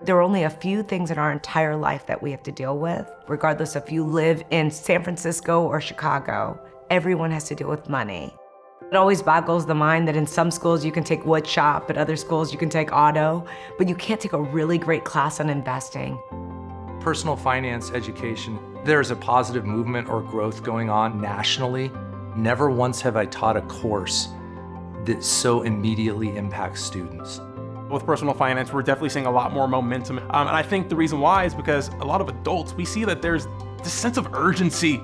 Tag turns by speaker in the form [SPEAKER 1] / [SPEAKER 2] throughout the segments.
[SPEAKER 1] There are only a few things in our entire life that we have to deal with, regardless if you live in San Francisco or Chicago. Everyone has to deal with money. It always boggles the mind that in some schools you can take wood shop, at other schools you can take auto, but you can't take a really great class on investing.
[SPEAKER 2] Personal finance education, there's a positive movement or growth going on nationally. Never once have I taught a course that so immediately impacts students.
[SPEAKER 3] With personal finance, we're definitely seeing a lot more momentum. And I think the reason why is because a lot of adults, we see that there's this sense of urgency.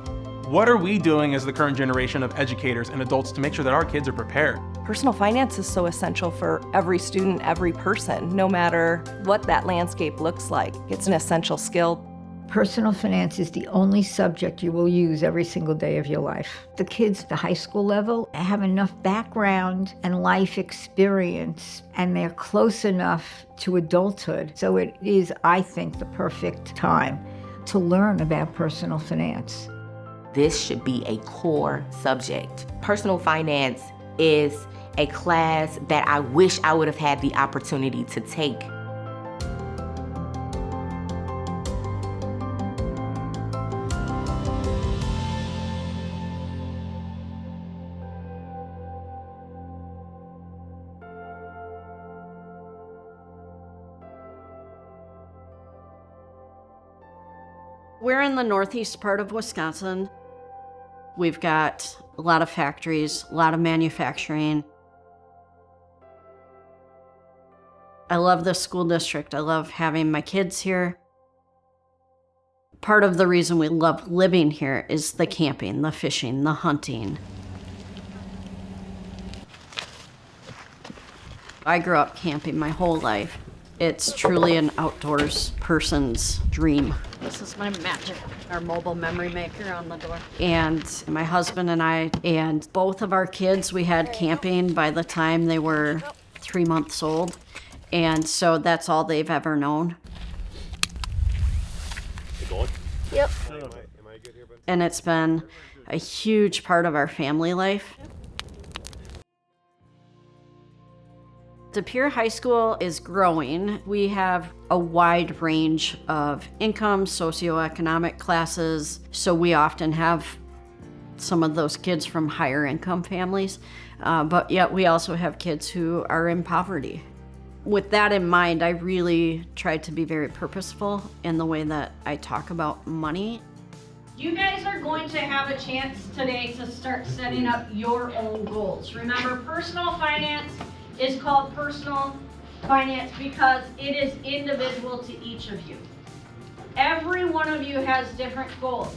[SPEAKER 3] What are we doing as the current generation of educators and adults to make sure that our kids are prepared?
[SPEAKER 4] Personal finance is so essential for every student, every person, no matter what that landscape looks like. It's an essential skill.
[SPEAKER 5] Personal finance is the only subject you will use every single day of your life. The kids at the high school level have enough background and life experience, and they're close enough to adulthood. So it is, I think, the perfect time to learn about personal finance.
[SPEAKER 6] This should be a core subject. Personal finance is a class that I wish I would have had the opportunity to take.
[SPEAKER 7] We're in the northeast part of Wisconsin. We've got a lot of factories, a lot of manufacturing. I love this school district. I love having my kids here. Part of the reason we love living here is the camping, the fishing, the hunting. I grew up camping my whole life. It's truly an outdoors person's dream. This is my magic, our mobile memory maker on the door. And my husband and I, and both of our kids, we had camping by the time they were 3 months old. And so that's all they've ever known. Yep. And it's been a huge part of our family life. De Pere High School is growing. We have a wide range of income, socioeconomic classes, so we often have some of those kids from higher income families, but yet we also have kids who are in poverty. With that in mind, I really tried to be very purposeful in the way that I talk about money.
[SPEAKER 8] You guys are going to have a chance today to start setting up your own goals. Remember, personal finance is called personal finance because it is individual to each of you. Every one of you has different goals.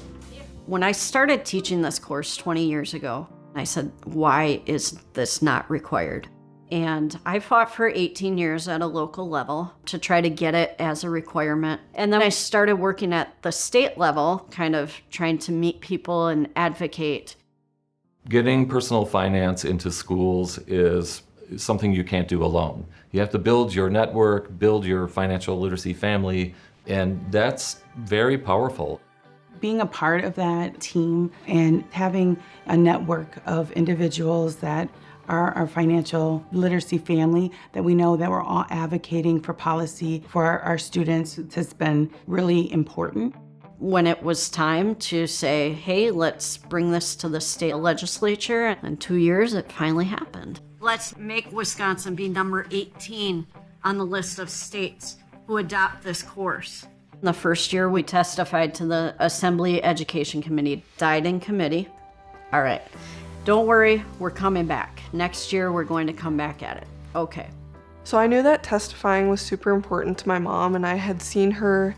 [SPEAKER 7] When I started teaching this course 20 years ago, I said, why is this not required? And I fought for 18 years at a local level to try to get it as a requirement. And then I started working at the state level, kind of trying to meet people and advocate.
[SPEAKER 9] Getting personal finance into schools is something you can't do alone. You have to build your network, build your financial literacy family, and that's very powerful.
[SPEAKER 10] Being a part of that team and having a network of individuals that are our financial literacy family, that we know that we're all advocating for policy for our students, has been really important.
[SPEAKER 7] When it was time to say, hey, let's bring this to the state legislature, in 2 years it finally happened. Let's make Wisconsin be number 18 on the list of states who adopt this course. The first year we testified to the Assembly Education Committee, died in committee. All right, don't worry, we're coming back. Next year we're going to come back at it. Okay.
[SPEAKER 11] So I knew that testifying was super important to my mom, and I had seen her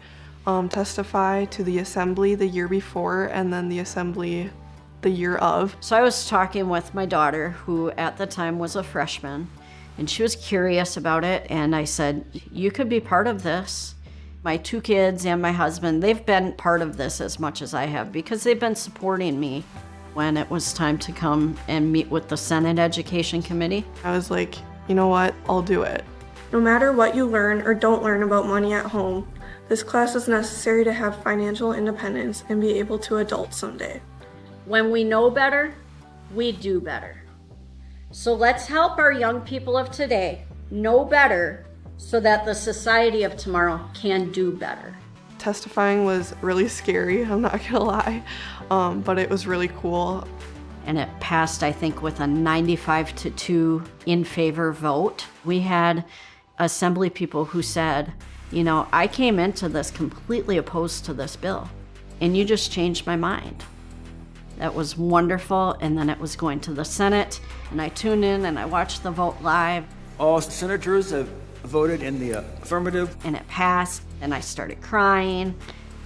[SPEAKER 11] testify to the assembly the year before and then the assembly the year of.
[SPEAKER 7] So I was talking with my daughter, who at the time was a freshman, and she was curious about it, and I said, you could be part of this. My 2 kids and my husband, they've been part of this as much as I have because they've been supporting me. When it was time to come and meet with the Senate Education Committee,
[SPEAKER 11] I was like, you know what, I'll do it. No matter what you learn or don't learn about money at home, this class is necessary to have financial independence and be able to adult someday.
[SPEAKER 7] When we know better, we do better. So let's help our young people of today know better so that the society of tomorrow can do better.
[SPEAKER 11] Testifying was really scary, I'm not gonna lie, but it was really cool.
[SPEAKER 7] And it passed, I think, with a 95-2 in favor vote. We had assembly people who said, you know, I came into this completely opposed to this bill, and you just changed my mind. That was wonderful, and then it was going to the Senate, and I tuned in and I watched the vote live.
[SPEAKER 12] All senators have voted in the affirmative.
[SPEAKER 7] And it passed, and I started crying,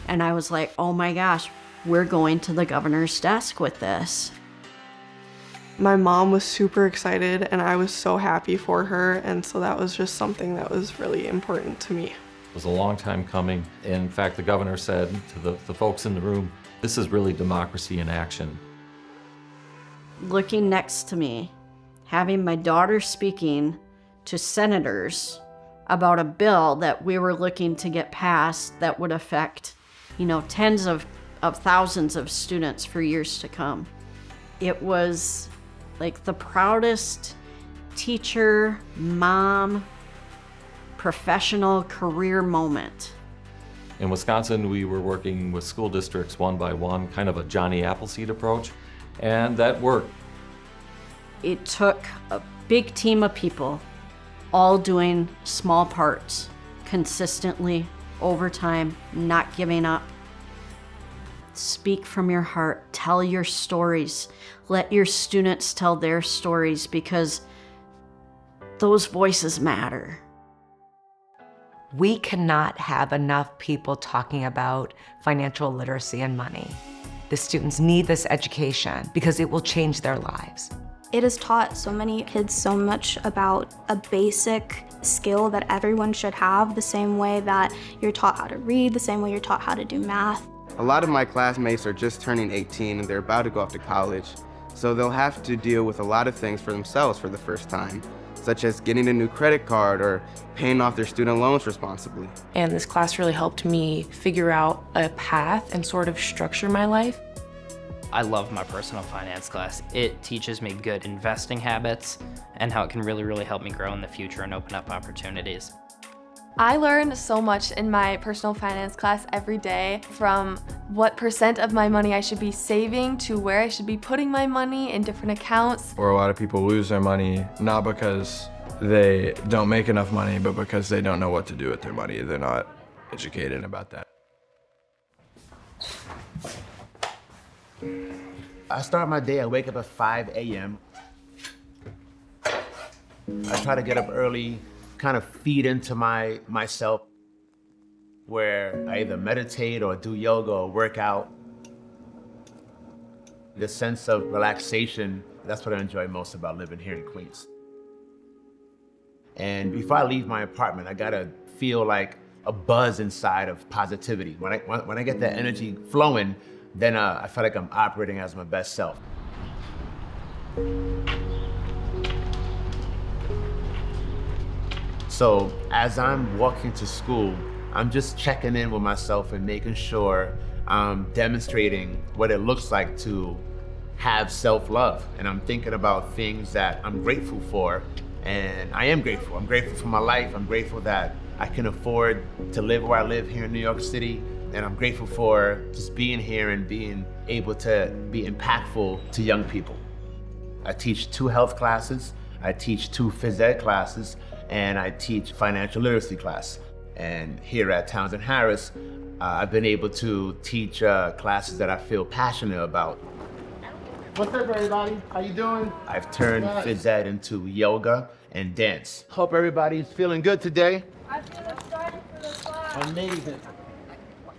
[SPEAKER 7] and I was like, oh my gosh, we're going to the governor's desk with this.
[SPEAKER 11] My mom was super excited, and I was so happy for her, and so that was just something that was really important to me.
[SPEAKER 9] It was a long time coming. In fact, the governor said to the folks in the room, this is really democracy in action.
[SPEAKER 7] Looking next to me, having my daughter speaking to senators about a bill that we were looking to get passed that would affect, you know, tens of thousands of students for years to come. It was like the proudest teacher, mom, professional career moment.
[SPEAKER 9] In Wisconsin, we were working with school districts one by one, kind of a Johnny Appleseed approach, and that worked.
[SPEAKER 7] It took a big team of people all doing small parts consistently over time, not giving up. Speak from your heart, tell your stories, let your students tell their stories, because those voices matter.
[SPEAKER 1] We cannot have enough people talking about financial literacy and money. The students need this education because it will change their lives.
[SPEAKER 13] It has taught so many kids so much about a basic skill that everyone should have, the same way that you're taught how to read, the same way you're taught how to do math.
[SPEAKER 14] A lot of my classmates are just turning 18 and they're about to go off to college, so they'll have to deal with a lot of things for themselves for the first time, such as getting a new credit card or paying off their student loans responsibly.
[SPEAKER 15] And this class really helped me figure out a path and sort of structure my life.
[SPEAKER 16] I love my personal finance class. It teaches me good investing habits and how it can really help me grow in the future and open up opportunities.
[SPEAKER 17] I learned so much in my personal finance class every day, from what % of my money I should be saving to where I should be putting my money in different accounts.
[SPEAKER 18] Or a lot of people lose their money not because they don't make enough money, but because they don't know what to do with their money. They're not educated about that.
[SPEAKER 19] I start my day, I wake up at 5 a.m. I try to get up early, kind of feed into myself, where I either meditate or do yoga or work out. The sense of relaxation, that's what I enjoy most about living here in Queens. And before I leave my apartment, I gotta feel like a buzz inside of positivity. When I get that energy flowing, then I feel like I'm operating as my best self. So as I'm walking to school, I'm just checking in with myself and making sure I'm demonstrating what it looks like to have self-love. And I'm thinking about things that I'm grateful for, and I am grateful. I'm grateful for my life. I'm grateful that I can afford to live where I live here in New York City. And I'm grateful for just being here and being able to be impactful to young people. I teach 2 health classes, I teach 2 phys ed classes, and I teach financial literacy class. And here at Townsend Harris, I've been able to teach classes that I feel passionate about. What's up, everybody? How you doing? I've turned phys ed into yoga and dance. Hope everybody's feeling good today.
[SPEAKER 17] I feel excited for the class.
[SPEAKER 19] Amazing.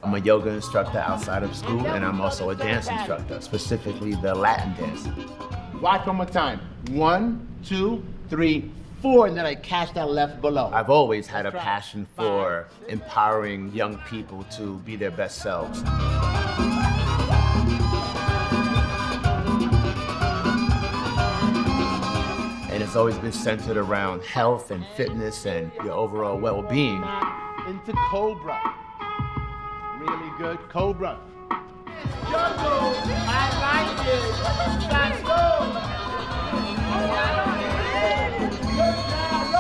[SPEAKER 19] I'm a yoga instructor outside of school, and I'm also a dance instructor, specifically the Latin dance. Watch one more time. 1, 2, 3, 4, and then I catch that left below. I've always had a passion for empowering young people to be their best selves. And it's always been centered around health and fitness and your overall well-being. Into Cobra. Really good. Cobra. Juggle. I like it. Let's go. Good job,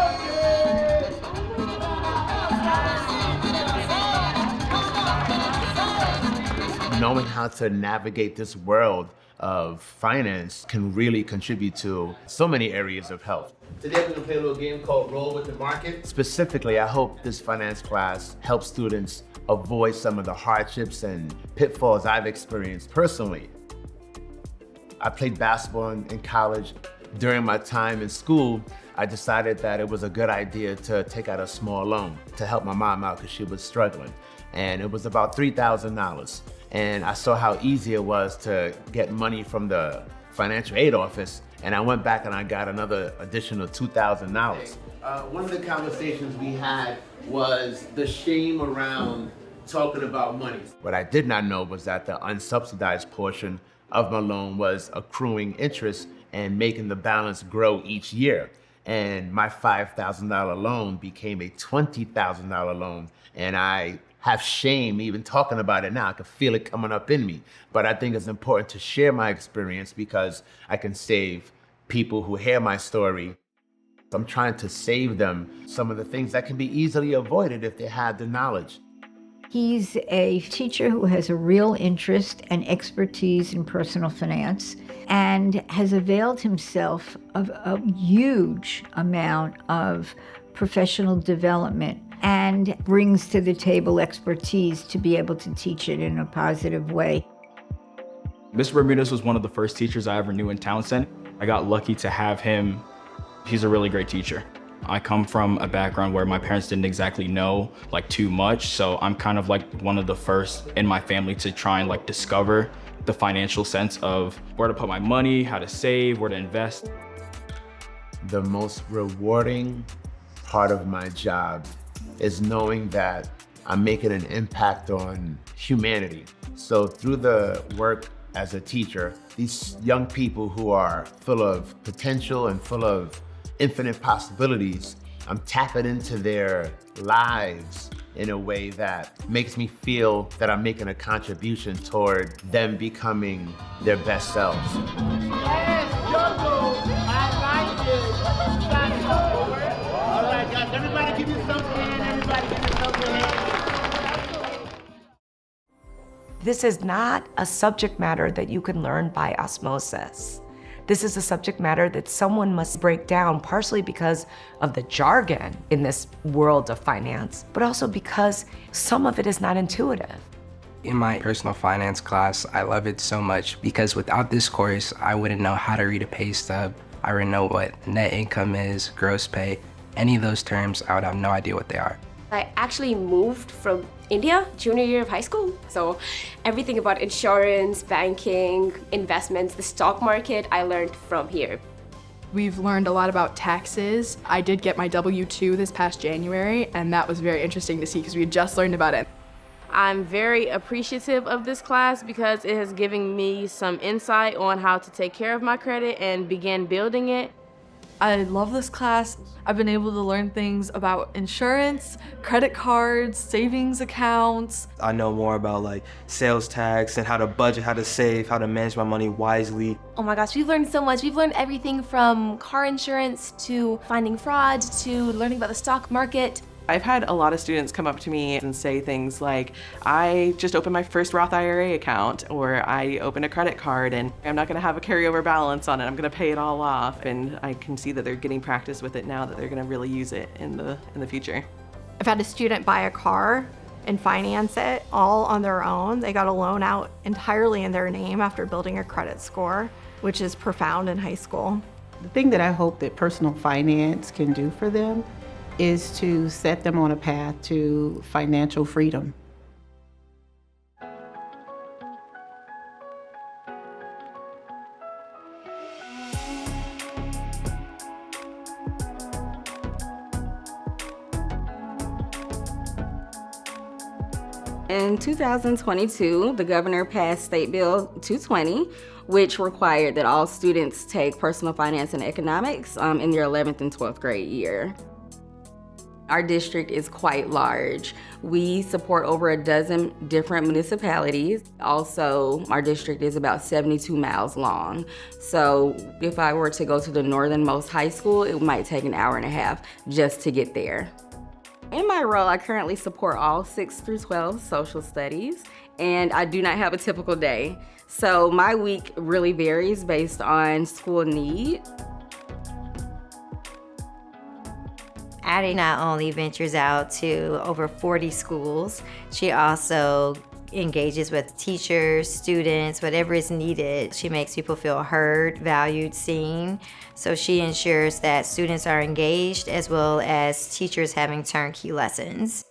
[SPEAKER 19] knowing how to navigate this world of finance can really contribute to so many areas of health. Today we're gonna play a little game called Roll with the Market. Specifically, I hope this finance class helps students avoid some of the hardships and pitfalls I've experienced personally. I played basketball in college. During my time in school, I decided that it was a good idea to take out a small loan to help my mom out because she was struggling. And it was about $3,000. And I saw how easy it was to get money from the financial aid office. And I went back and I got another additional $2,000. One of the conversations we had was the shame around talking about money. What I did not know was that the unsubsidized portion of my loan was accruing interest and making the balance grow each year. And my $5,000 loan became a $20,000 loan. And I have shame even talking about it now. I can feel it coming up in me. But I think it's important to share my experience because I can save people who hear my story. I'm trying to save them some of the things that can be easily avoided if they had the knowledge.
[SPEAKER 5] He's a teacher who has a real interest and expertise in personal finance and has availed himself of a huge amount of professional development and brings to the table expertise to be able to teach it in a positive way.
[SPEAKER 20] Mr. Bermudez was one of the first teachers I ever knew in Townsend. I got lucky to have him. He's a really great teacher. I come from a background where my parents didn't exactly know too much, so I'm kind of one of the first in my family to try and discover the financial sense of where to put my money, how to save, where to invest.
[SPEAKER 19] The most rewarding part of my job is knowing that I'm making an impact on humanity. So through the work as a teacher, these young people who are full of potential and full of infinite possibilities, I'm tapping into their lives in a way that makes me feel that I'm making a contribution toward them becoming their best selves.
[SPEAKER 21] Yes, Jojo, I like it. All right, guys, everybody give me some hand, everybody give me some hand.
[SPEAKER 1] This is not a subject matter that you can learn by osmosis. This is a subject matter that someone must break down, partially because of the jargon in this world of finance, but also because some of it is not intuitive.
[SPEAKER 22] In my personal finance class, I love it so much because without this course, I wouldn't know how to read a pay stub. I wouldn't know what net income is, gross pay. Any of those terms, I would have no idea what they are.
[SPEAKER 23] I actually moved from India, junior year of high school. So everything about insurance, banking, investments, the stock market, I learned from here.
[SPEAKER 24] We've learned a lot about taxes. I did get my W-2 this past January, and that was very interesting to see because we had just learned about it.
[SPEAKER 25] I'm very appreciative of this class because it has given me some insight on how to take care of my credit and begin building it.
[SPEAKER 17] I love this class. I've been able to learn things about insurance, credit cards, savings accounts.
[SPEAKER 26] I know more about sales tax and how to budget, how to save, how to manage my money wisely.
[SPEAKER 27] Oh my gosh, we've learned so much. We've learned everything from car insurance to finding fraud to learning about the stock market.
[SPEAKER 28] I've had a lot of students come up to me and say things like, I just opened my first Roth IRA account, or I opened a credit card and I'm not gonna have a carryover balance on it, I'm gonna pay it all off. And I can see that they're getting practice with it now, that they're gonna really use it in the future.
[SPEAKER 4] I've had a student buy a car and finance it all on their own. They got a loan out entirely in their name after building a credit score, which is profound in high school.
[SPEAKER 10] The thing that I hope that personal finance can do for them is to set them on a path to financial freedom.
[SPEAKER 29] In 2022, the governor passed State Bill 220, which required that all students take personal finance and economics in their 11th and 12th grade year. Our district is quite large. We support over a dozen different municipalities. Also, our district is about 72 miles long. So if I were to go to the northernmost high school, it might take an hour and a half just to get there. In my role, I currently support all 6 through 12 social studies, and I do not have a typical day. So my week really varies based on school need.
[SPEAKER 2] Addie not only ventures out to over 40 schools, she also engages with teachers, students, whatever is needed. She makes people feel heard, valued, seen. So she ensures that students are engaged as well as teachers having turnkey lessons.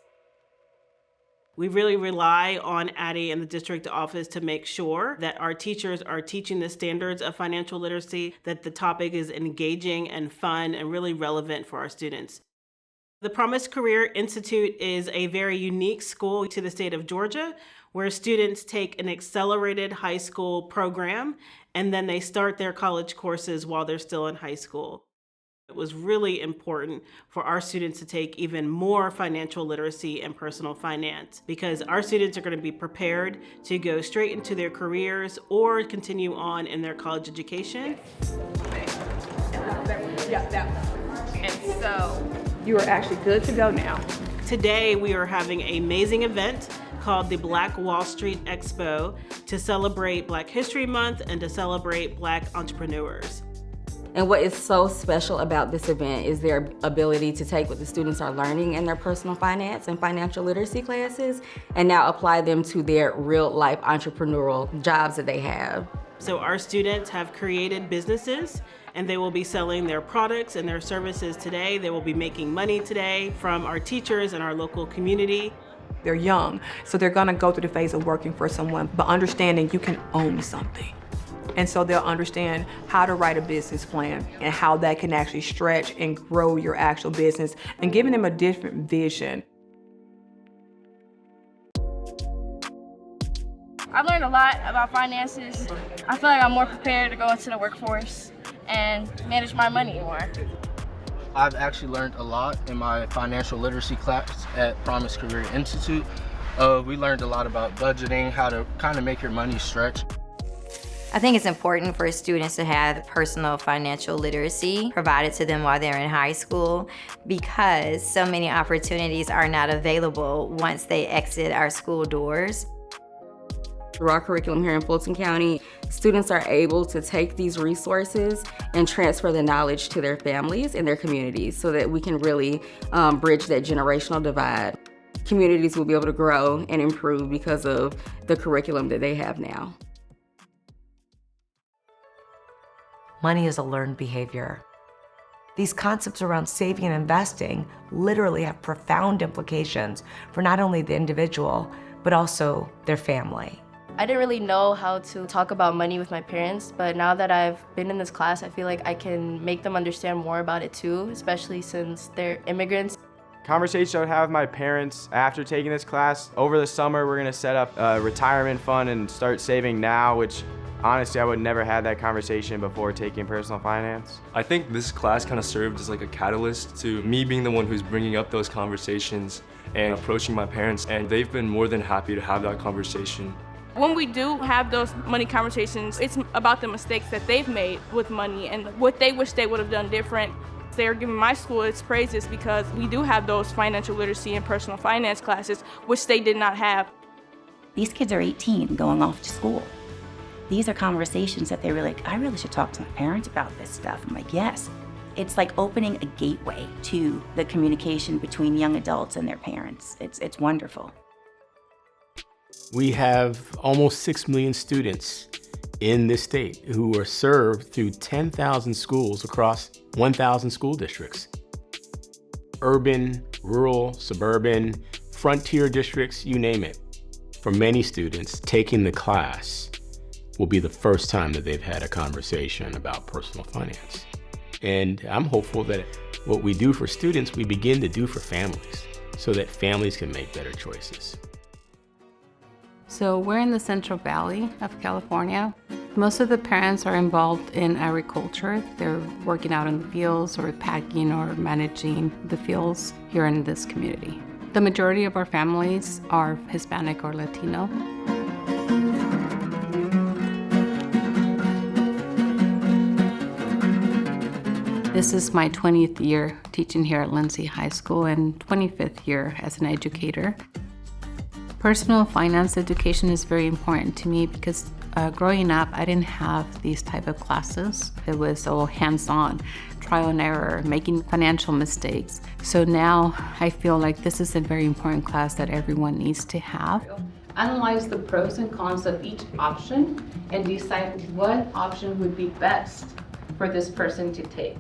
[SPEAKER 3] We really rely on Addie and the district office to make sure that our teachers are teaching the standards of financial literacy, that the topic is engaging and fun and really relevant for our students. The Promise Career Institute is a very unique school to the state of Georgia, where students take an accelerated high school program and then they start their college courses while they're still in high school. It was really important for our students to take even more financial literacy and personal finance, because our students are going to be prepared to go straight into their careers or continue on in their college education.
[SPEAKER 25] And so you are actually good to go now.
[SPEAKER 3] Today we are having an amazing event called the Black Wall Street Expo to celebrate Black History Month and to celebrate Black entrepreneurs.
[SPEAKER 29] And what is so special about this event is their ability to take what the students are learning in their personal finance and financial literacy classes and now apply them to their real life entrepreneurial jobs that they have.
[SPEAKER 3] So our students have created businesses and they will be selling their products and their services today. They will be making money today from our teachers and our local community.
[SPEAKER 25] They're young, so they're gonna go through the phase of working for someone, but understanding you can own something. And so they'll understand how to write a business plan and how that can actually stretch and grow your actual business and giving them a different vision.
[SPEAKER 6] I've learned a lot about finances. I feel like I'm more prepared to go into the workforce and manage my money more.
[SPEAKER 22] I've actually learned a lot in my financial literacy class at Promise Career Institute. We learned a lot about budgeting, how to kind of make your money stretch.
[SPEAKER 2] I think it's important for students to have personal financial literacy provided to them while they're in high school, because so many opportunities are not available once they exit our school doors.
[SPEAKER 29] Through our curriculum here in Fulton County, students are able to take these resources and transfer the knowledge to their families and their communities so that we can really bridge that generational divide. Communities will be able to grow and improve because of the curriculum that they have now.
[SPEAKER 1] Money is a learned behavior. These concepts around saving and investing literally have profound implications for not only the individual, but also their family.
[SPEAKER 27] I didn't really know how to talk about money with my parents, but now that I've been in this class, I feel like I can make them understand more about it too, especially since they're immigrants.
[SPEAKER 18] Conversations I would have with my parents after taking this class. Over the summer, we're gonna set up a retirement fund and start saving now, which honestly, I would never had that conversation before taking personal finance.
[SPEAKER 7] I think this class kind of served as like a catalyst to me being the one who's bringing up those conversations and approaching my parents, and they've been more than happy to have that conversation.
[SPEAKER 6] When we do have those money conversations, it's about the mistakes that they've made with money and what they wish they would have done different. They're giving my school its praises because we do have those financial literacy and personal finance classes, which they did not have.
[SPEAKER 8] These kids are 18 going off to school. These are conversations that they're like, I really should talk to my parents about this stuff. I'm like, yes. It's like opening a gateway to the communication between young adults and their parents. It's wonderful.
[SPEAKER 9] We have almost 6 million students in this state who are served through 10,000 schools across 1,000 school districts. Urban, rural, suburban, frontier districts, you name it. For many students, taking the class will be the first time that they've had a conversation about personal finance. And I'm hopeful that what we do for students, we begin to do for families so that families can make better choices.
[SPEAKER 11] So we're in the Central Valley of California. Most of the parents are involved in agriculture. They're working out in the fields or packing or managing the fields here in this community. The majority of our families are Hispanic or Latino. This is my 20th year teaching here at Lindsay High School and 25th year as an educator. Personal finance education is very important to me because growing up, I didn't have these type of classes. It was all hands-on, trial and error, making financial mistakes. So now I feel like this is a very important class that everyone needs to have. Analyze the pros and cons of each option and decide what option would be best for this person to take.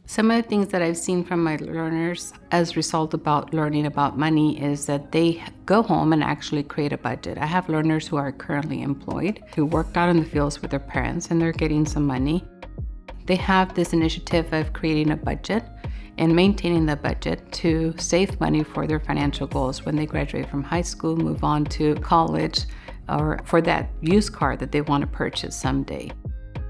[SPEAKER 11] Some of the things that I've seen from my learners as a result about learning about money is that they go home and actually create a budget. I have learners who are currently employed, who worked out in the fields with their parents and they're getting some money. They have this initiative of creating a budget and maintaining the budget to save money for their financial goals when they graduate from high school, move on to college, or for that used car that they want to purchase someday.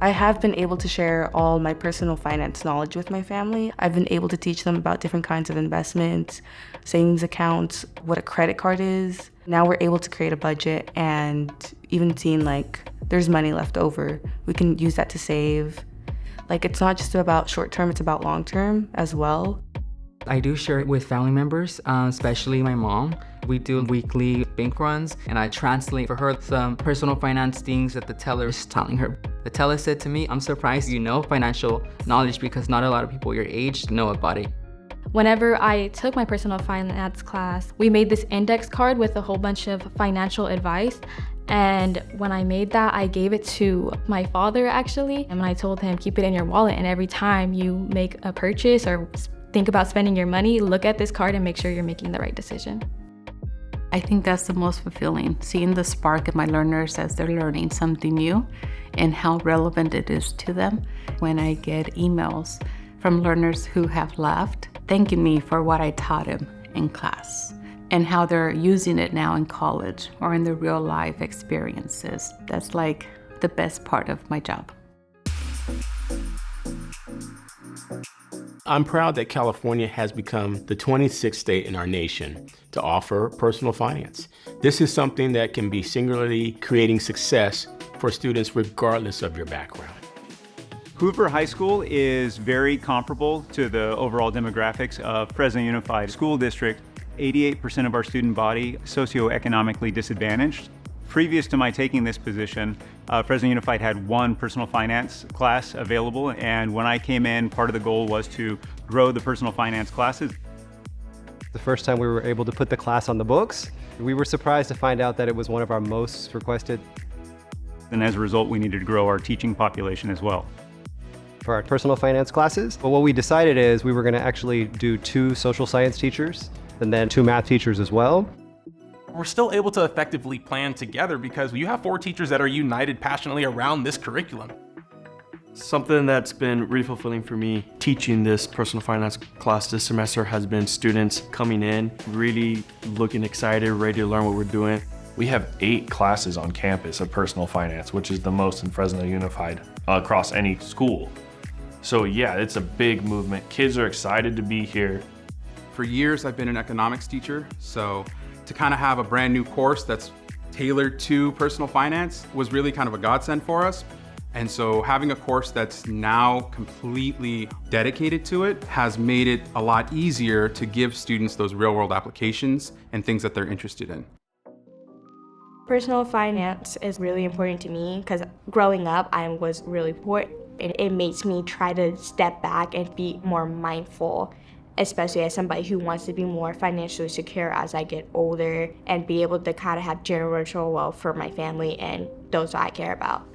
[SPEAKER 5] I have been able to share all my personal finance knowledge with my family. I've been able to teach them about different kinds of investments, savings accounts, what a credit card is. Now we're able to create a budget and even seeing like there's money left over. We can use that to save. Like it's not just about short term, it's about long term as well.
[SPEAKER 12] I do share it with family members, especially my mom. We do weekly bank runs and I translate for her some personal finance things that the teller is telling her. The teller said to me, "I'm surprised you know financial knowledge because not a lot of people your age know about it."
[SPEAKER 13] Whenever I took my personal finance class, we made this index card with a whole bunch of financial advice. And when I made that, I gave it to my father actually. And when I told him, keep it in your wallet and every time you make a purchase or think about spending your money, look at this card and make sure you're making the right decision.
[SPEAKER 11] I think that's the most fulfilling, seeing the spark in my learners as they're learning something new and how relevant it is to them. When I get emails from learners who have left, thanking me for what I taught them in class and how they're using it now in college or in their real life experiences. That's like the best part of my job.
[SPEAKER 9] I'm proud that California has become the 26th state in our nation to offer personal finance. This is something that can be singularly creating success for students regardless of your background.
[SPEAKER 14] Hoover High School is very comparable to the overall demographics of Fresno Unified School District. 88% of our student body socioeconomically disadvantaged. Previous to my taking this position, Fresno Unified had one personal finance class available, and when I came in, part of the goal was to grow the personal finance classes.
[SPEAKER 15] The first time we were able to put the class on the books, we were surprised to find out that it was one of our most requested.
[SPEAKER 14] And as a result, we needed to grow our teaching population as well.
[SPEAKER 15] For our personal finance classes, well, what we decided is we were going to actually do 2 social science teachers and then 2 math teachers as well.
[SPEAKER 16] We're still able to effectively plan together because you have 4 teachers that are united passionately around this curriculum.
[SPEAKER 26] Something that's been really fulfilling for me teaching this personal finance class this semester has been students coming in, really looking excited, ready to learn what we're doing.
[SPEAKER 19] We have 8 classes on campus of personal finance, which is the most in Fresno Unified across any school. So yeah, it's a big movement. Kids are excited to be here.
[SPEAKER 20] For years, I've been an economics teacher, so to kind of have a brand new course that's tailored to personal finance was really kind of a godsend for us. And so having a course that's now completely dedicated to it has made it a lot easier to give students those real-world applications and things that they're interested in.
[SPEAKER 13] Personal finance is really important to me because growing up, I was really poor. It makes me try to step back and be more mindful, especially as somebody who wants to be more financially secure as I get older and be able to kind of have generational wealth for my family and those that I care about.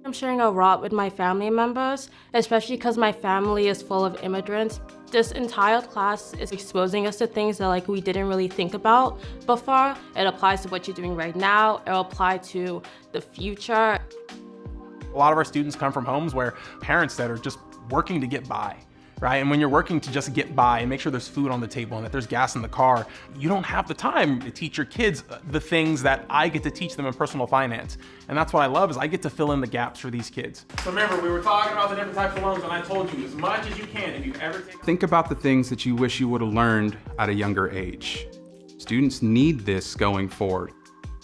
[SPEAKER 21] I'm sharing a lot with my family members, especially because my family is full of immigrants. This entire class is exposing us to things that we didn't really think about before. It applies to what you're doing right now. It'll apply to the future.
[SPEAKER 16] A lot of our students come from homes where parents that are just working to get by, right? And when you're working to just get by and make sure there's food on the table and that there's gas in the car, you don't have the time to teach your kids the things that I get to teach them in personal finance. And that's what I love is I get to fill in the gaps for these kids. So remember, we were talking about the different types of loans and I told you as much as you can, if you ever
[SPEAKER 20] Think about the things that you wish you would have learned at a younger age. Students need this going forward.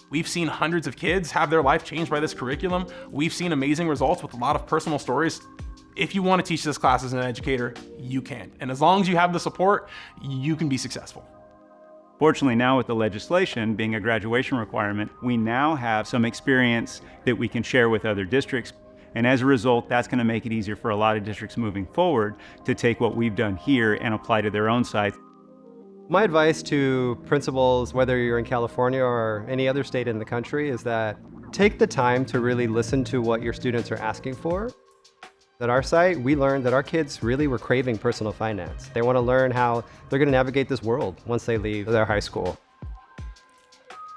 [SPEAKER 16] We've seen hundreds of kids have their life changed by this curriculum. We've seen amazing results with a lot of personal stories. If you want to teach this class as an educator, you can. And as long as you have the support, you can be successful.
[SPEAKER 14] Fortunately, now with the legislation being a graduation requirement, we now have some experience that we can share with other districts. And as a result, that's going to make it easier for a lot of districts moving forward to take what we've done here and apply to their own sites.
[SPEAKER 15] My advice to principals, whether you're in California or any other state in the country, is that take the time to really listen to what your students are asking for. At our site, we learned that our kids really were craving personal finance. They want to learn how they're going to navigate this world once they leave their high school.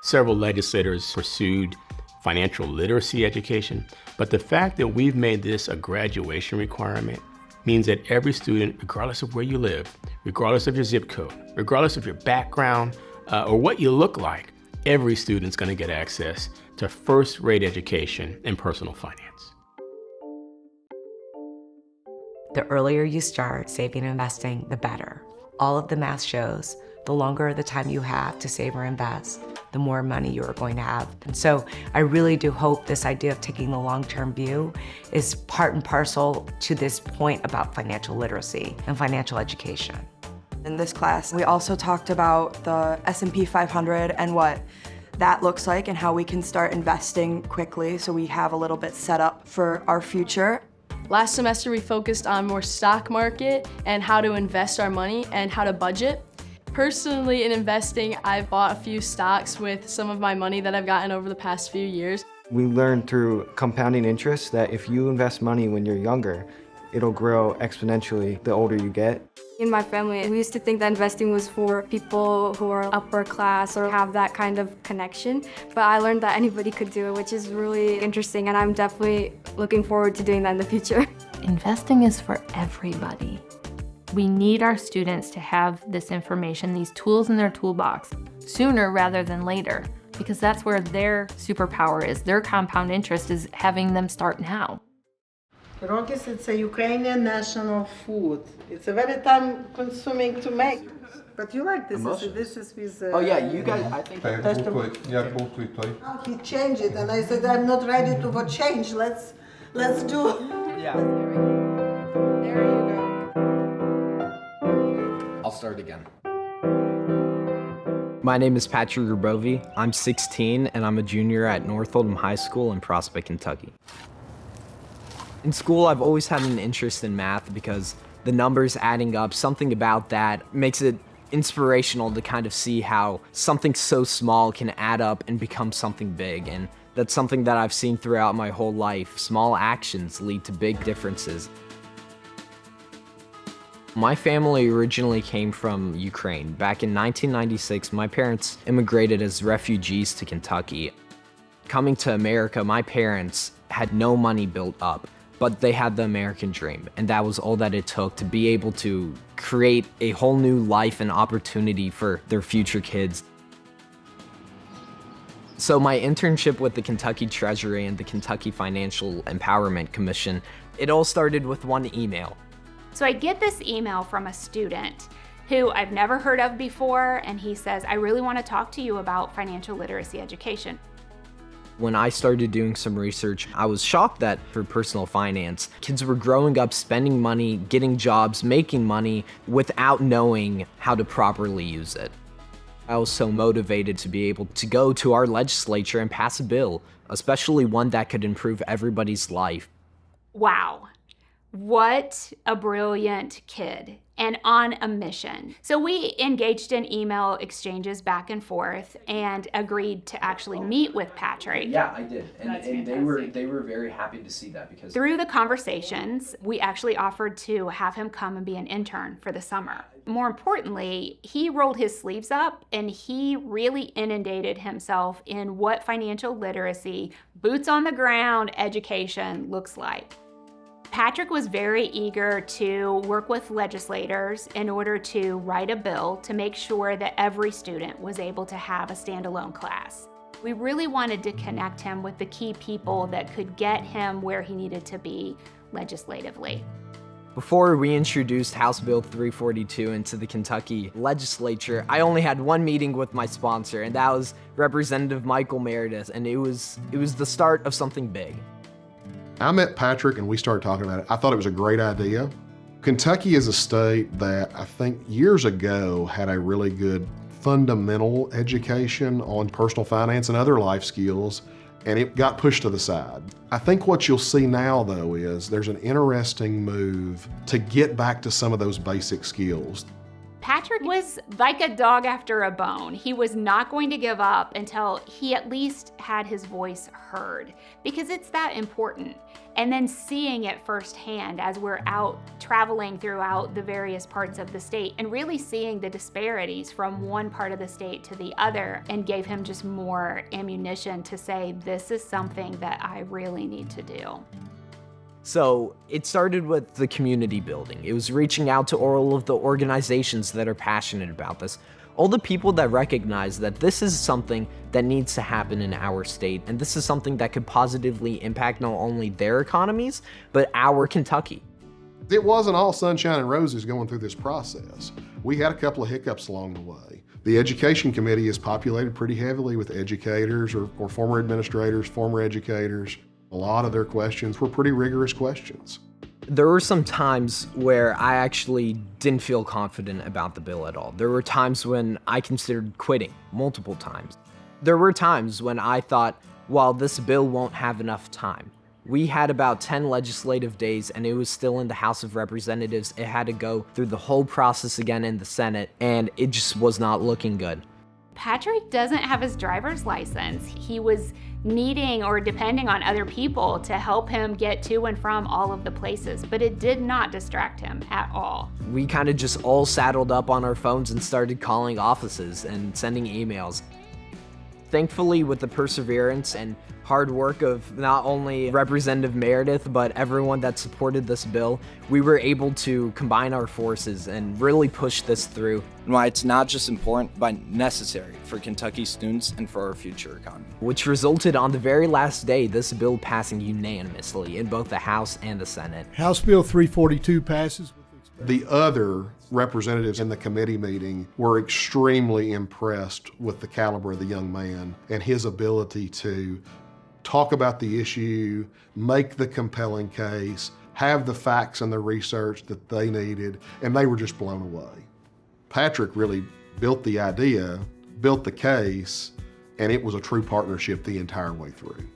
[SPEAKER 9] Several legislators pursued financial literacy education, but the fact that we've made this a graduation requirement means that every student, regardless of where you live, regardless of your zip code, regardless of your background or what you look like, every student's going to get access to first-rate education in personal finance.
[SPEAKER 1] The earlier you start saving and investing, the better. All of the math shows the longer the time you have to save or invest, the more money you are going to have. And so I really do hope this idea of taking the long-term view is part and parcel to this point about financial literacy and financial education.
[SPEAKER 3] In this class, we also talked about the S&P 500 and what that looks like and how we can start investing quickly so we have a little bit set up for our future.
[SPEAKER 4] Last semester, we focused on more stock market and how to invest our money and how to budget. Personally, in investing, I've bought a few stocks with some of my money that I've gotten over the past few years.
[SPEAKER 10] We learned through compounding interest that if you invest money when you're younger, it'll grow exponentially the older you get.
[SPEAKER 17] In my family, we used to think that investing was for people who are upper class or have that kind of connection, but I learned that anybody could do it, which is really interesting, and I'm definitely looking forward to doing that in the future.
[SPEAKER 22] Investing is for everybody. We need our students to have this information, these tools in their toolbox, sooner rather than later, because that's where their superpower is. Their compound interest is having them start now.
[SPEAKER 23] Pierogies, it's a Ukrainian national food. It's a very time consuming to make. But you like this? This is with...
[SPEAKER 24] Oh yeah, you guys, I think...
[SPEAKER 23] Oh, he changed it and I said, I'm not ready to what change. Let's do.
[SPEAKER 24] Yeah.
[SPEAKER 23] There you
[SPEAKER 24] go. I'll start again. My name is Patrick Gerbovi. I'm 16 and I'm a junior at North Oldham High School in Prospect, Kentucky. In school, I've always had an interest in math because the numbers adding up, something about that makes it inspirational to kind of see how something so small can add up and become something big. And that's something that I've seen throughout my whole life. Small actions lead to big differences. My family originally came from Ukraine. Back in 1996, my parents immigrated as refugees to Kentucky. Coming to America, my parents had no money built up, but they had the American dream, and that was all that it took to be able to create a whole new life and opportunity for their future kids. So my internship with the Kentucky Treasury and the Kentucky Financial Empowerment Commission, it all started with one email.
[SPEAKER 25] So I get this email from a student who I've never heard of before, and he says, I really want to talk to you about financial literacy education.
[SPEAKER 24] When I started doing some research, I was shocked that for personal finance, kids were growing up spending money, getting jobs, making money without knowing how to properly use it. I was so motivated to be able to go to our legislature and pass a bill, especially one that could improve everybody's life.
[SPEAKER 25] Wow, what a brilliant kid. And on a mission. So we engaged in email exchanges back and forth and agreed to actually meet with Patrick.
[SPEAKER 24] Yeah, I did. And they were very happy to see that because
[SPEAKER 25] through the conversations, we actually offered to have him come and be an intern for the summer. More importantly, he rolled his sleeves up and he really inundated himself in what financial literacy, boots on the ground education looks like. Patrick was very eager to work with legislators in order to write a bill to make sure that every student was able to have a standalone class. We really wanted to connect him with the key people that could get him where he needed to be legislatively.
[SPEAKER 24] Before we introduced House Bill 342 into the Kentucky legislature, I only had one meeting with my sponsor, and that was Representative Michael Meredith, and it was the start of something big.
[SPEAKER 2] I met Patrick and we started talking about it. I thought it was a great idea. Kentucky is a state that I think years ago had a really good fundamental education on personal finance and other life skills, and it got pushed to the side. I think what you'll see now, though, is there's an interesting move to get back to some of those basic skills.
[SPEAKER 25] Patrick was like a dog after a bone. He was not going to give up until he at least had his voice heard, because it's that important. And then seeing it firsthand as we're out traveling throughout the various parts of the state and really seeing the disparities from one part of the state to the other, and gave him just more ammunition to say, this is something that I really need to do.
[SPEAKER 24] So it started with the community building. It was reaching out to all of the organizations that are passionate about this, all the people that recognize that this is something that needs to happen in our state, and this is something that could positively impact not only their economies, but our Kentucky.
[SPEAKER 2] It wasn't all sunshine and roses going through this process. We had a couple of hiccups along the way. The Education Committee is populated pretty heavily with educators or former administrators, former educators. A lot of their questions were pretty rigorous questions.
[SPEAKER 24] There were some times where I actually didn't feel confident about the bill at all. There were times when I considered quitting, multiple times. There were times when I thought, well, this bill won't have enough time. We had about 10 legislative days and it was still in the House of Representatives. It had to go through the whole process again in the Senate, and it just was not looking good.
[SPEAKER 25] Patrick doesn't have his driver's license. He was needing or depending on other people to help him get to and from all of the places, but it did not distract him at all.
[SPEAKER 24] We kind of just all saddled up on our phones and started calling offices and sending emails. Thankfully, with the perseverance and hard work of not only Representative Meredith, but everyone that supported this bill, we were able to combine our forces and really push this through.
[SPEAKER 5] And why it's not just important, but necessary for Kentucky students and for our future economy.
[SPEAKER 24] Which resulted on the very last day, this bill passing unanimously in both the House and the Senate.
[SPEAKER 6] House Bill 342 passes.
[SPEAKER 2] The other representatives in the committee meeting were extremely impressed with the caliber of the young man and his ability to talk about the issue, make the compelling case, have the facts and the research that they needed, and they were just blown away. Patrick really built the idea, built the case, and it was a true partnership the entire way through.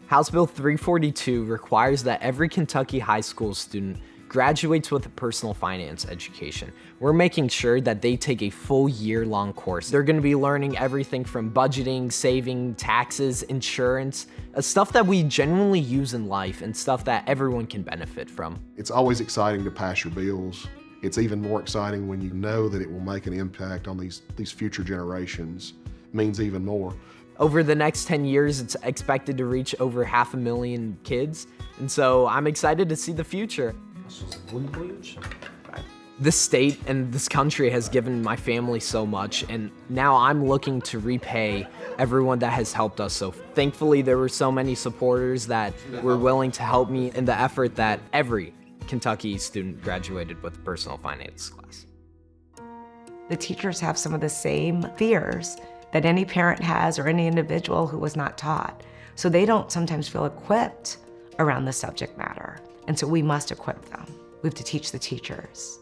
[SPEAKER 24] House Bill 342 requires that every Kentucky high school student graduates with a personal finance education. We're making sure that they take a full year-long course. They're gonna be learning everything from budgeting, saving, taxes, insurance, stuff that we genuinely use in life and stuff that everyone can benefit from.
[SPEAKER 2] It's always exciting to pass your bills. It's even more exciting when you know that it will make an impact on these future generations. It means even more.
[SPEAKER 24] Over the next 10 years, it's expected to reach over 500,000 kids. And so I'm excited to see the future. This state and this country has given my family so much, and now I'm looking to repay everyone that has helped us. So thankfully, there were so many supporters that were willing to help me in the effort that every Kentucky student graduated with a personal finance class.
[SPEAKER 1] The teachers have some of the same fears that any parent has or any individual who was not taught. So they don't sometimes feel equipped around the subject matter. And so we must equip them. We have to teach the teachers.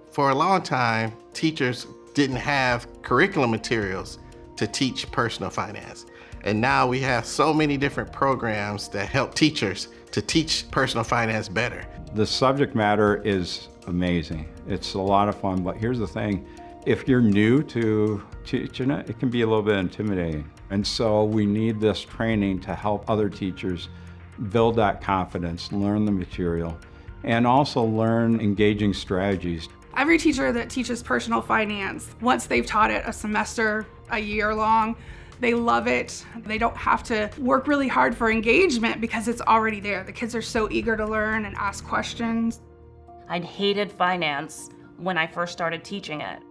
[SPEAKER 7] For a long time, teachers didn't have curriculum materials to teach personal finance. And now we have so many different programs that help teachers to teach personal finance better.
[SPEAKER 8] The subject matter is amazing. It's a lot of fun, but here's the thing. If you're new to teaching it, it can be a little bit intimidating. And so we need this training to help other teachers build that confidence, learn the material, and also learn engaging strategies.
[SPEAKER 18] Every teacher that teaches personal finance, once they've taught it a semester, a year long, they love it. They don't have to work really hard for engagement because it's already there. The kids are so eager to learn and ask questions.
[SPEAKER 27] I'd hated finance when I first started teaching it.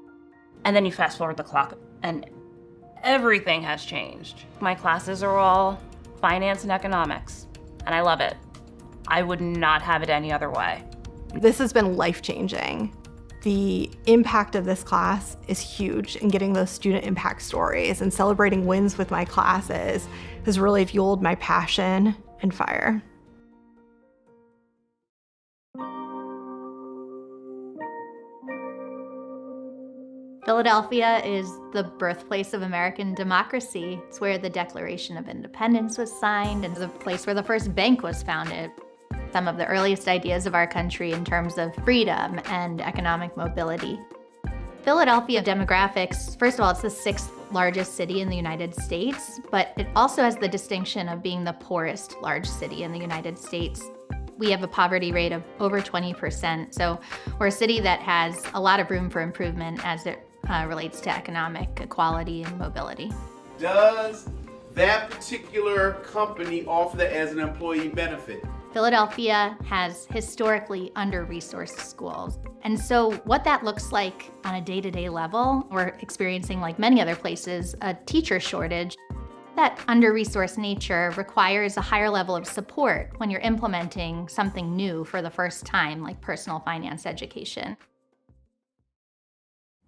[SPEAKER 27] And then you fast forward the clock and everything has changed. My classes are all finance and economics. And I love it. I would not have it any other way.
[SPEAKER 28] This has been life-changing. The impact of this class is huge, and getting those student impact stories and celebrating wins with my classes has really fueled my passion and fire.
[SPEAKER 11] Philadelphia is the birthplace of American democracy. It's where the Declaration of Independence was signed and the place where the first bank was founded. Some of the earliest ideas of our country in terms of freedom and economic mobility. Philadelphia demographics, first of all, it's the 6th largest city in the United States, but it also has the distinction of being the poorest large city in the United States. We have a poverty rate of over 20%, so we're a city that has a lot of room for improvement as it relates to economic equality and mobility.
[SPEAKER 12] Does that particular company offer that as an employee benefit?
[SPEAKER 11] Philadelphia has historically under-resourced schools. And so what that looks like on a day-to-day level, we're experiencing, like many other places, a teacher shortage. That under-resourced nature requires a higher level of support when you're implementing something new for the first time, like personal finance education.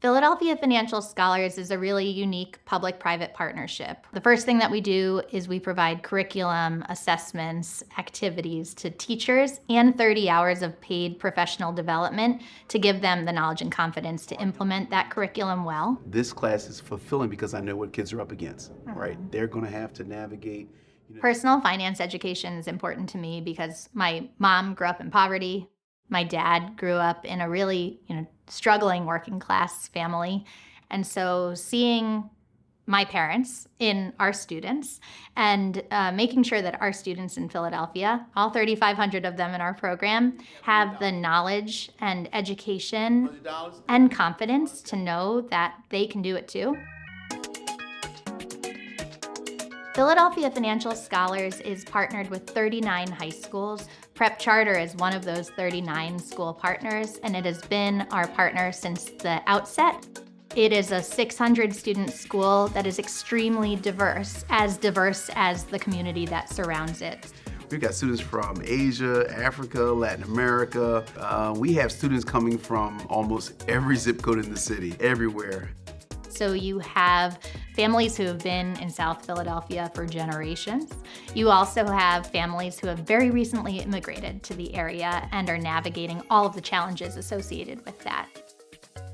[SPEAKER 11] Philadelphia Financial Scholars is a really unique public-private partnership. The first thing that we do is we provide curriculum, assessments, activities to teachers and 30 hours of paid professional development to give them the knowledge and confidence to implement that curriculum well.
[SPEAKER 12] This class is fulfilling because I know what kids are up against, right? They're going to have to navigate.
[SPEAKER 11] Personal finance education is important to me because my mom grew up in poverty. My dad grew up in a really, struggling working class family. And so seeing my parents in our students and making sure that our students in Philadelphia, all 3,500 of them in our program, have the knowledge and education and confidence to know that they can do it too. Philadelphia Financial Scholars is partnered with 39 high schools. Prep Charter is one of those 39 school partners, and it has been our partner since the outset. It is a 600-student school that is extremely diverse as the community that surrounds it.
[SPEAKER 12] We've got students from Asia, Africa, Latin America. We have students coming from almost every zip code in the city, everywhere.
[SPEAKER 11] So you have families who have been in South Philadelphia for generations. You also have families who have very recently immigrated to the area and are navigating all of the challenges associated with that.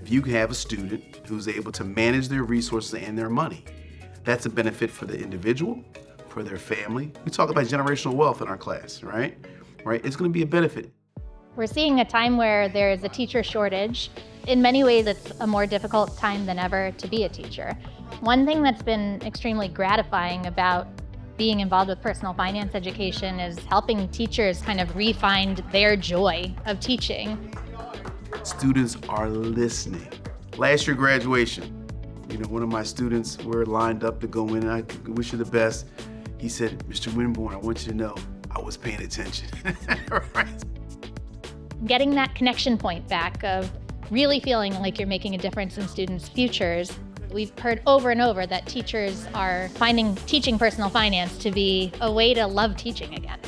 [SPEAKER 12] If you have a student who's able to manage their resources and their money, that's a benefit for the individual, for their family. We talk about generational wealth in our class, right? It's going to be a benefit.
[SPEAKER 11] We're seeing a time where there is a teacher shortage. In many ways, it's a more difficult time than ever to be a teacher. One thing that's been extremely gratifying about being involved with personal finance education is helping teachers kind of re-find their joy of teaching.
[SPEAKER 12] Students are listening. Last year graduation, one of my students, we're lined up to go in, and I wish you the best. He said, Mr. Winborn, I want you to know I was paying attention. Right?
[SPEAKER 11] Getting that connection point back of really feeling like you're making a difference in students' futures. We've heard over and over that teachers are finding teaching personal finance to be a way to love teaching again.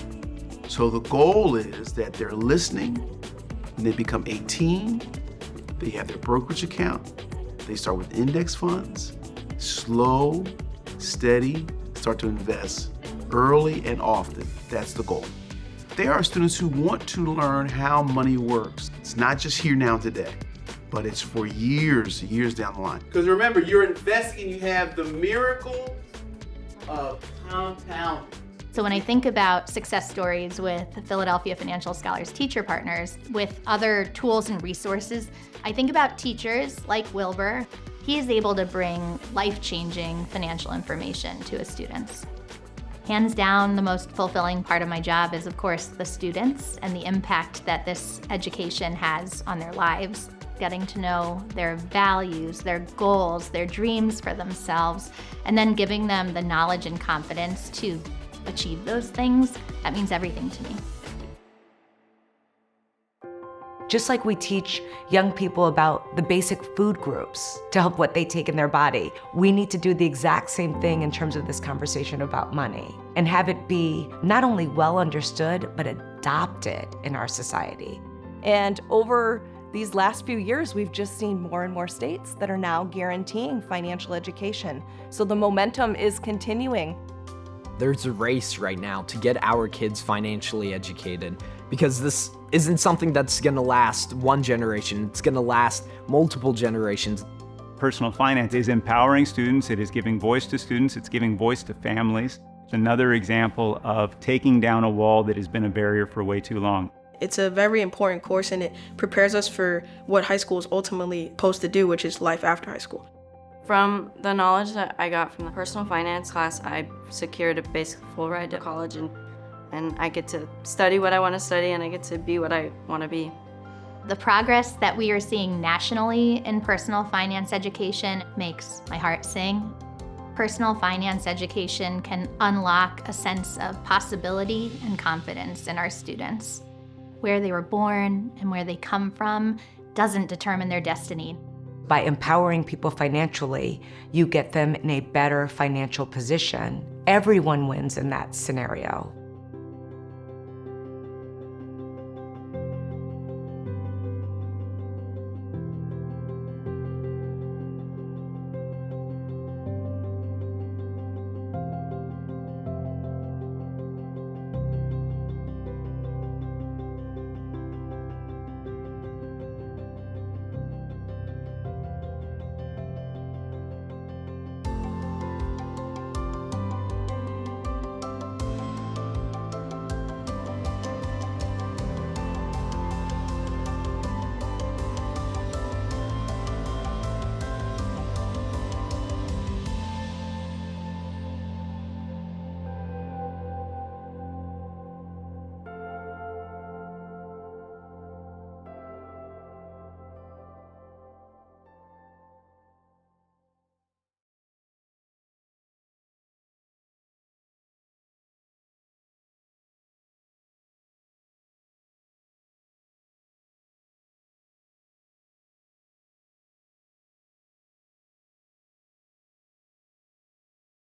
[SPEAKER 12] So the goal is that they're listening, and they become 18, they have their brokerage account, they start with index funds, slow, steady, start to invest early and often. That's the goal. They are students who want to learn how money works. It's not just here, now, today, but it's for years down the line. Because remember, you're investing, you have the miracle of compounding.
[SPEAKER 11] So when I think about success stories with Philadelphia Financial Scholars teacher partners, with other tools and resources, I think about teachers like Wilbur. He is able to bring life-changing financial information to his students. Hands down, the most fulfilling part of my job is, of course, the students and the impact that this education has on their lives. Getting to know their values, their goals, their dreams for themselves, and then giving them the knowledge and confidence to achieve those things, that means everything to me.
[SPEAKER 1] Just like we teach young people about the basic food groups to help what they take in their body, we need to do the exact same thing in terms of this conversation about money and have it be not only well understood, but adopted in our society.
[SPEAKER 13] And over these last few years, we've just seen more and more states that are now guaranteeing financial education. So the momentum is continuing.
[SPEAKER 24] There's a race right now to get our kids financially educated because this isn't something that's gonna last one generation, it's gonna last multiple generations.
[SPEAKER 9] Personal finance is empowering students, it is giving voice to students, it's giving voice to families. It's another example of taking down a wall that has been a barrier for way too long.
[SPEAKER 14] It's a very important course and it prepares us for what high school is ultimately supposed to do, which is life after high school.
[SPEAKER 15] From the knowledge that I got from the personal finance class, I secured a basic full ride to college and I get to study what I want to study and I get to be what I want to be.
[SPEAKER 11] The progress that we are seeing nationally in personal finance education makes my heart sing. Personal finance education can unlock a sense of possibility and confidence in our students. Where they were born and where they come from doesn't determine their destiny.
[SPEAKER 1] By empowering people financially, you get them in a better financial position. Everyone wins in that scenario.